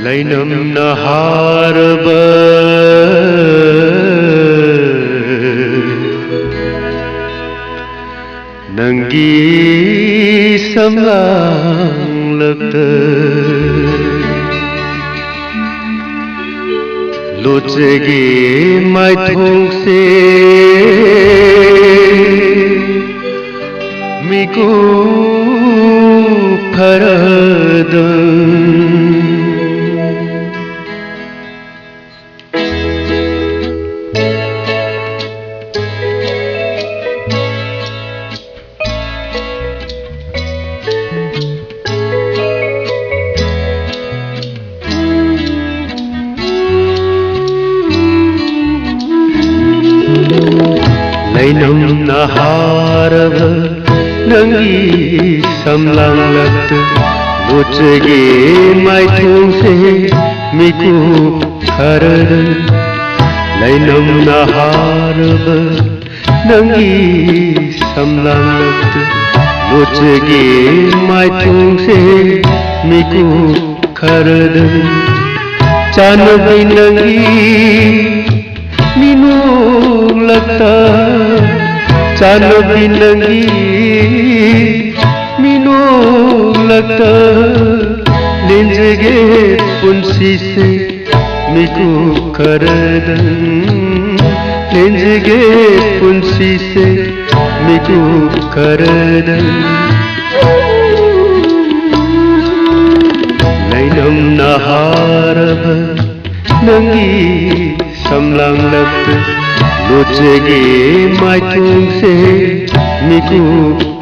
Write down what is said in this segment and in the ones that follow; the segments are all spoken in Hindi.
लैनम नहारब नंगी समलांगलक्त लोचेगे माइथों से मिको फरद लैनम नहारब नंगी समलांगलक्त लोचेगे माइथों से मिको फरद लैनम नहारब नंगी समलांगलक्त लोचेगे माइथों से मिको फरद चानबी नंगी मीनू लगता चानबी नंगी मीनू लगता लिंजगे पुंसी से मिको खरदन लिंजगे पुंसी से मिको खरदन लैनम नहारब नंगी समलांगलक्त लोचेगे माइथों से मिको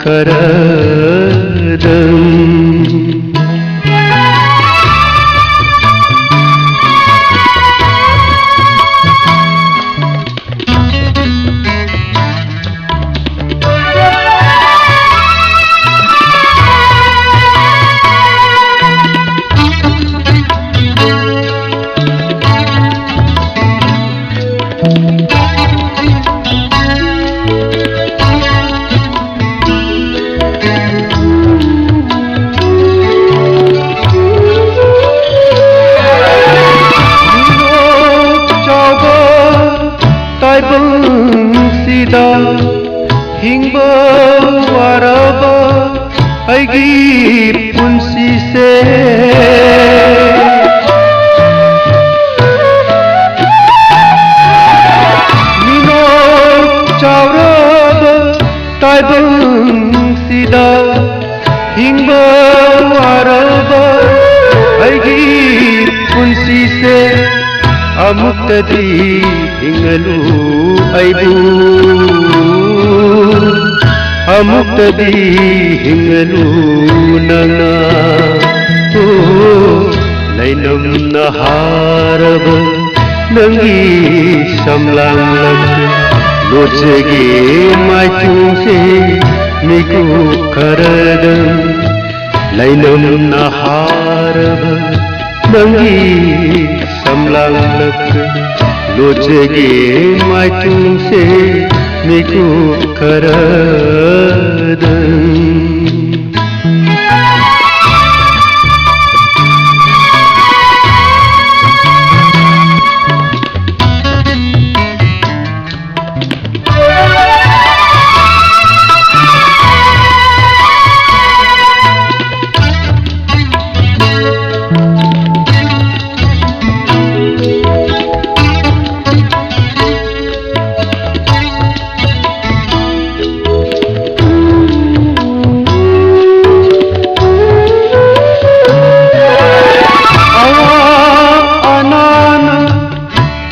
खरदन ताइबंसीदा हिंगब वारब अगी पुंसी से मिनो चावरब ताइबंसीदा हिंगब वारब अगी पुंसी से अमुक्तदी हिंगलू ऐबू अमुक्तदी हिंगलू नंगा ओ लैनम नहारब नंगी समलांगलक्त लोचेगे माइथों से मिको खरदन लैनम नहारब नंगी समलांगलक्त लोचेगे माइथों से मिको खरदन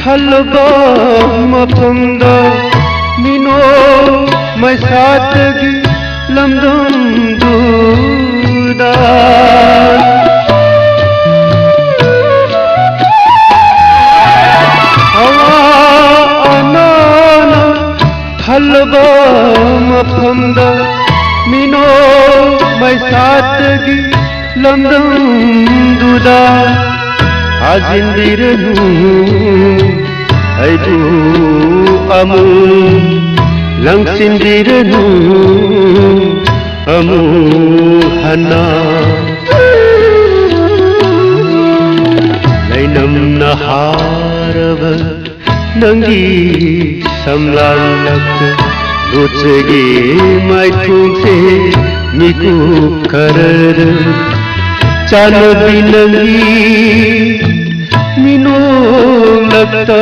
हलबा मफंदा मिनो मैसातगी लमदम दूदा हवा अनाना Halba सातगी लमदम दुदा आजिंदिरनु aibu amu langsindiranu amu hana lainam naharava nangi samlalak lutsege maithungse miku karar chanabi nangi mino लगता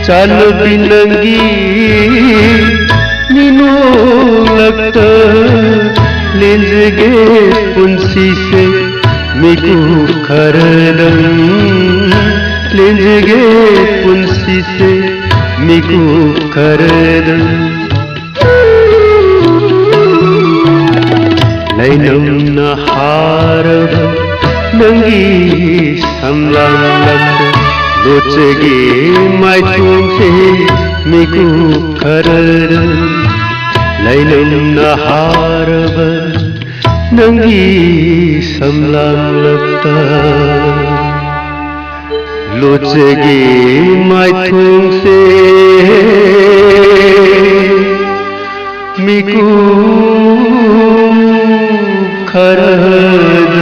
चाल बिनंगी मीनू लगता लेंजगे पुंसी से मिकू खरदम लेंजगे पुंसी से मिकू खरदम लैनम नहारव नंगी समलालक लोचगे माइथुंसे मिकू खरर लैनम नहारव नंगी समलालक लोचगे माइथुंसे मिकू खरर